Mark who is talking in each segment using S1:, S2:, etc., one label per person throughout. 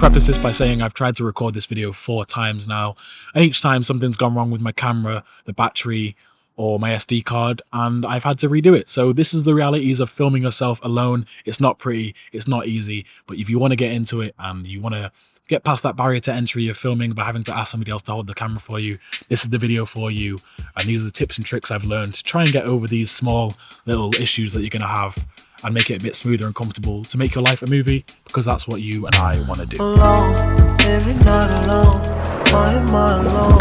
S1: preface this by saying I've tried to record this video 4 times now, and each time something's gone wrong with my camera, the battery, or my SD card, and I've had to redo it. So this is the realities of filming yourself alone. It's not pretty, it's not easy, but if you want to get into it and you want to get past that barrier to entry of filming by having to ask somebody else to hold the camera for you, this is the video for you. And these are the tips and tricks I've learned to try and get over these small little issues that you're going to have and make it a bit smoother and comfortable to make your life a movie, because that's what you and I want to do.
S2: Alone, every night alone, why am I alone?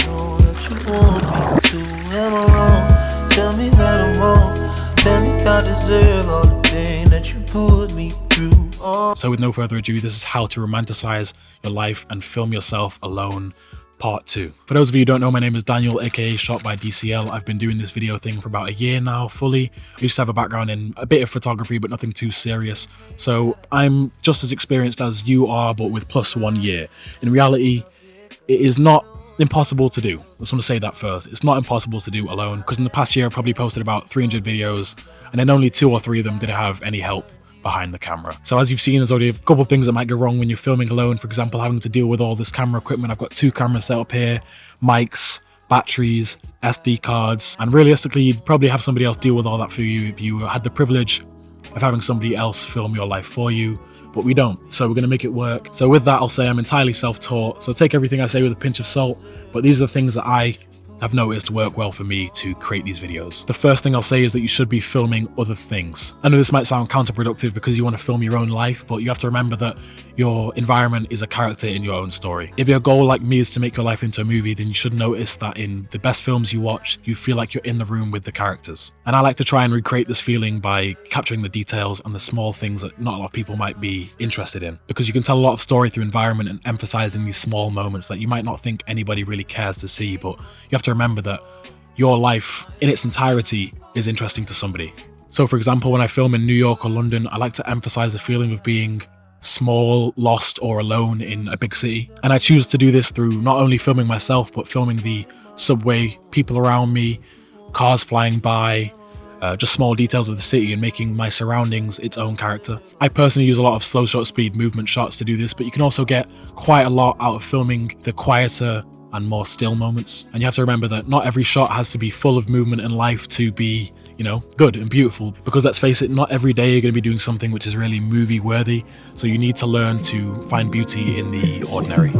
S2: Know that you want me to, am I wrong? Tell me that I'm wrong, tell me I deserve all the pain that you put me through.
S1: So with no further ado, this is how to romanticize your life and film yourself alone, part 2. For those of you who don't know, my name is Daniel, aka Shot by DCL. I've been doing this video thing for about a year now, fully. I used to have a background in a bit of photography, but nothing too serious. So I'm just as experienced as you are, but with plus 1 year. In reality, it is not impossible to do. I just want to say that first. It's not impossible to do alone, because in the past year, I probably posted about 300 videos, and then only 2 or 3 of them did have any help behind the camera. So as you've seen, there's already a couple of things that might go wrong when you're filming alone. For example, having to deal with all this camera equipment. I've got 2 cameras set up here, mics, batteries, SD cards, and realistically, you'd probably have somebody else deal with all that for you if you had the privilege of having somebody else film your life for you, but we don't, so we're going to make it work. So with that, I'll say I'm entirely self-taught, so take everything I say with a pinch of salt, but these are the things that I have noticed work well for me to create these videos. The first thing I'll say is that you should be filming other things. I know this might sound counterproductive because you want to film your own life, but you have to remember that your environment is a character in your own story. If your goal, like me, is to make your life into a movie, then you should notice that in the best films you watch, you feel like you're in the room with the characters. And I like to try and recreate this feeling by capturing the details and the small things that not a lot of people might be interested in, because you can tell a lot of story through environment and emphasizing these small moments that you might not think anybody really cares to see, but you have to remember that your life in its entirety is interesting to somebody. So for example, when I film in New York or London, I like to emphasize the feeling of being small, lost, or alone in a big city. And I choose to do this through not only filming myself, but filming the subway, people around me, cars flying by, just small details of the city, and making my surroundings its own character. I personally use a lot of slow shot speed movement shots to do this, but you can also get quite a lot out of filming the quieter and more still moments. And you have to remember that not every shot has to be full of movement and life to be, you know, good and beautiful, because let's face it, not every day you're going to be doing something which is really movie worthy. So you need to learn to find beauty in the ordinary.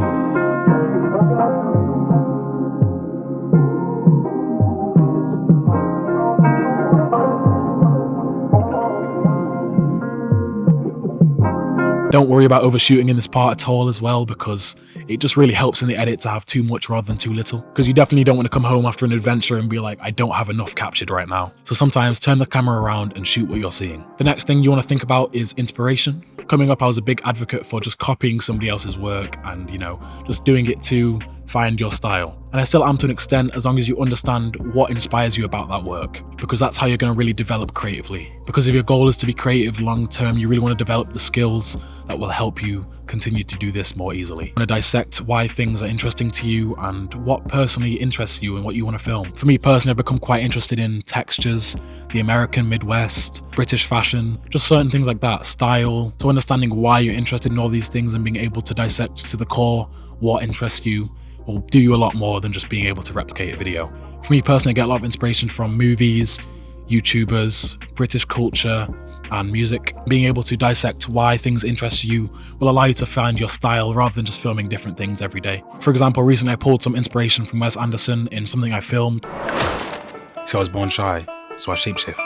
S1: Don't worry about overshooting in this part at all as well, because it just really helps in the edit to have too much rather than too little. Because you definitely don't want to come home after an adventure and be like, I don't have enough captured right now. So sometimes turn the camera around and shoot what you're seeing. The next thing you want to think about is inspiration. Coming up, I was a big advocate for just copying somebody else's work and, you know, just doing it to find your style. And I still am to an extent, as long as you understand what inspires you about that work, because that's how you're going to really develop creatively. Because if your goal is to be creative long term, you really want to develop the skills that will help you continue to do this more easily. You want to dissect why things are interesting to you and what personally interests you and what you want to film. For me personally, I've become quite interested in textures, the American Midwest, British fashion, just certain things like that, style. So understanding why you're interested in all these things and being able to dissect to the core what interests you will do you a lot more than just being able to replicate a video. For me personally, I get a lot of inspiration from movies, YouTubers, British culture, and music. Being able to dissect why things interest you will allow you to find your style rather than just filming different things every day. For example, recently I pulled some inspiration from Wes Anderson in something I filmed. So I was born shy, so I shapeshift.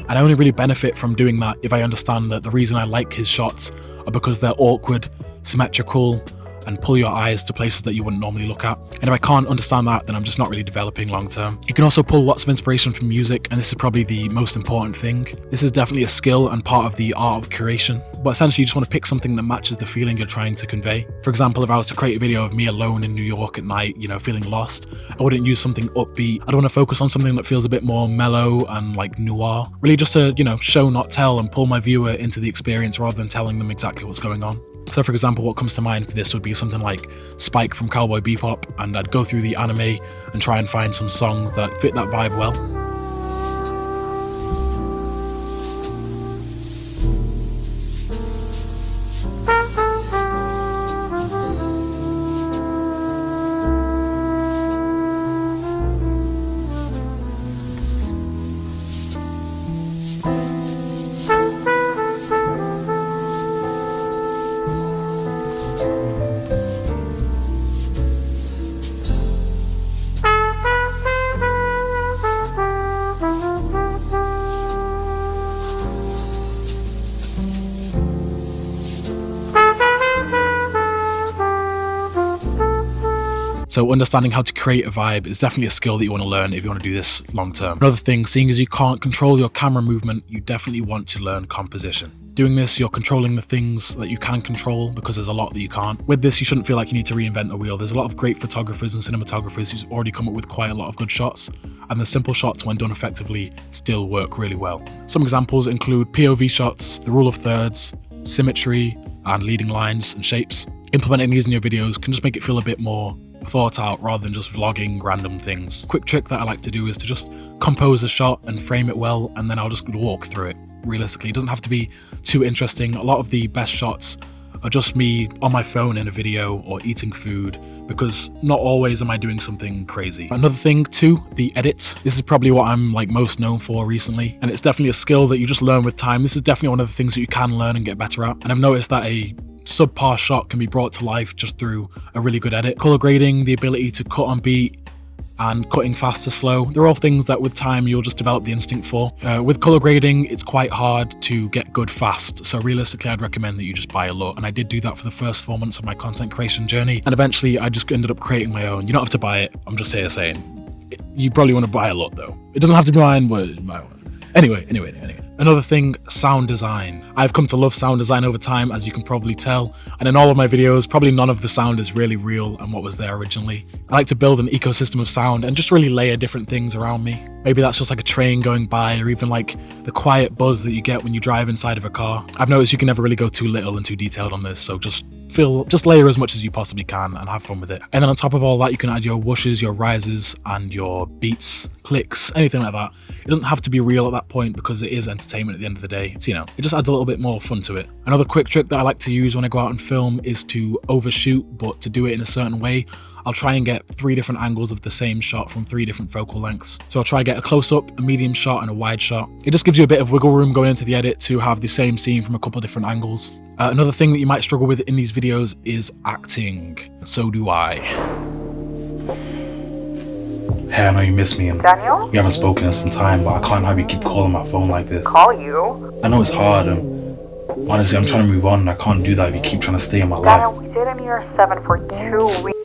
S1: And I only really benefit from doing that if I understand that the reason I like his shots are because they're awkward, symmetrical, and pull your eyes to places that you wouldn't normally look at. And if I can't understand that, then I'm just not really developing long term. You can also pull lots of inspiration from music, and this is probably the most important thing. This is definitely a skill and part of the art of curation, but essentially you just want to pick something that matches the feeling you're trying to convey. For example, if I was to create a video of me alone in New York at night, you know, feeling lost, I wouldn't use something upbeat. I'd want to focus on something that feels a bit more mellow and like noir, really just to, you know, show not tell and pull my viewer into the experience rather than telling them exactly what's going on. So for example, what comes to mind for this would be something like Spike from Cowboy Bebop, and I'd go through the anime and try and find some songs that fit that vibe well. So understanding how to create a vibe is definitely a skill that you want to learn if you want to do this long term. Another thing, seeing as you can't control your camera movement, you definitely want to learn composition. Doing this, you're controlling the things that you can control because there's a lot that you can't. With this, you shouldn't feel like you need to reinvent the wheel. There's a lot of great photographers and cinematographers who've already come up with quite a lot of good shots, and the simple shots, when done effectively, still work really well. Some examples include POV shots, the rule of thirds, symmetry, and leading lines and shapes. Implementing these in your videos can just make it feel a bit more thought out rather than just vlogging random things. Quick trick that I like to do is to just compose a shot and frame it well, and then I'll just walk through it. Realistically, it doesn't have to be too interesting. A lot of the best shots are just me on my phone in a video or eating food, because not always am I doing something crazy. Another thing too, the edit. This is probably what I'm like most known for recently, and it's definitely a skill that you just learn with time. This is definitely one of the things that you can learn and get better at, and I've noticed that a subpar shot can be brought to life just through a really good edit. Color grading, the ability to cut on beat, and cutting fast to slow. They're all things that with time you'll just develop the instinct for. With color grading, it's quite hard to get good fast, so realistically I'd recommend that you just buy a LUT, and I did do that for the first 4 months of my content creation journey, and eventually I just ended up creating my own. You don't have to buy it, I'm just here saying. You probably want to buy a LUT though. It doesn't have to be mine, but my one. Anyway. Another thing, sound design. I've come to love sound design over time, as you can probably tell, and in all of my videos, probably none of the sound is really real and what was there originally. I like to build an ecosystem of sound and just really layer different things around me. Maybe that's just like a train going by, or even like the quiet buzz that you get when you drive inside of a car. I've noticed you can never really go too little and too detailed on this, so just layer as much as you possibly can and have fun with it. And then on top of all that, you can add your whooshes, your rises, and your beats, clicks, anything like that. It doesn't have to be real at that point because it is entertainment at the end of the day. It's, it just adds a little bit more fun to it. Another quick trick that I like to use when I go out and film is to overshoot, but to do it in a certain way. I'll try and get 3 different angles of the same shot from 3 different focal lengths. So I'll try and get a close-up, a medium shot, and a wide shot. It just gives you a bit of wiggle room going into the edit to have the same scene from a couple of different angles. Another thing that you might struggle with in these videos is acting. So do I. Hey, I know you miss me and
S3: Daniel?
S1: we haven't spoken in some time, but I can't have you keep calling my phone like this.
S3: Call you?
S1: I know it's hard, and honestly, I'm trying to move on, and I can't do that if you keep trying to stay in my
S3: Daniel,
S1: life.
S3: we did a Mirror 7 for 2 weeks.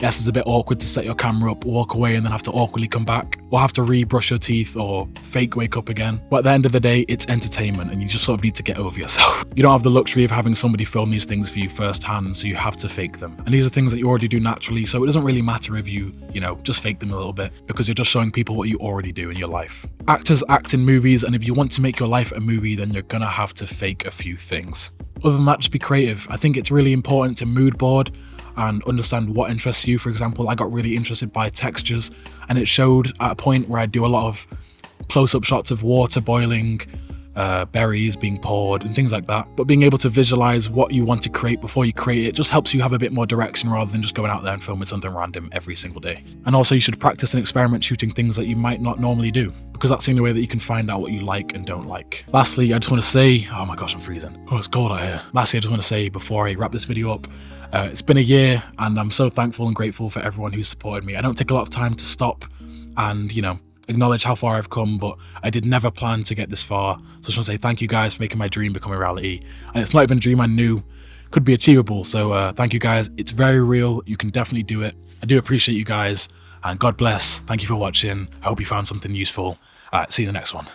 S1: Yes, it's a bit awkward to set your camera up, walk away, and then have to awkwardly come back, or have to re-brush your teeth, or fake wake up again. But at the end of the day, it's entertainment, and you just sort of need to get over yourself. You don't have the luxury of having somebody film these things for you firsthand, so you have to fake them. And these are things that you already do naturally, so it doesn't really matter if you just fake them a little bit, because you're just showing people what you already do in your life. Actors act in movies, and if you want to make your life a movie, then you're gonna have to fake a few things. Other than that, just be creative. I think it's really important to mood board and understand what interests you. For example, I got really interested by textures, and it showed at a point where I do a lot of close-up shots of water boiling, berries being poured and things like that. But being able to visualize what you want to create before you create it just helps you have a bit more direction rather than just going out there and filming something random every single day. And also you should practice and experiment shooting things that you might not normally do, because that's the only way that you can find out what you like and don't like. Lastly, I just want to say, oh my gosh, I'm freezing. Oh, it's cold out here. Lastly, I just want to say before I wrap this video up, it's been a year and I'm so thankful and grateful for everyone who's supported me. I don't take a lot of time to stop and, acknowledge how far I've come, but I did never plan to get this far. So I just want to say thank you guys for making my dream become a reality. And it's not even a dream I knew could be achievable. So thank you guys. It's very real. You can definitely do it. I do appreciate you guys, and God bless. Thank you for watching. I hope you found something useful. All right, see you in the next one.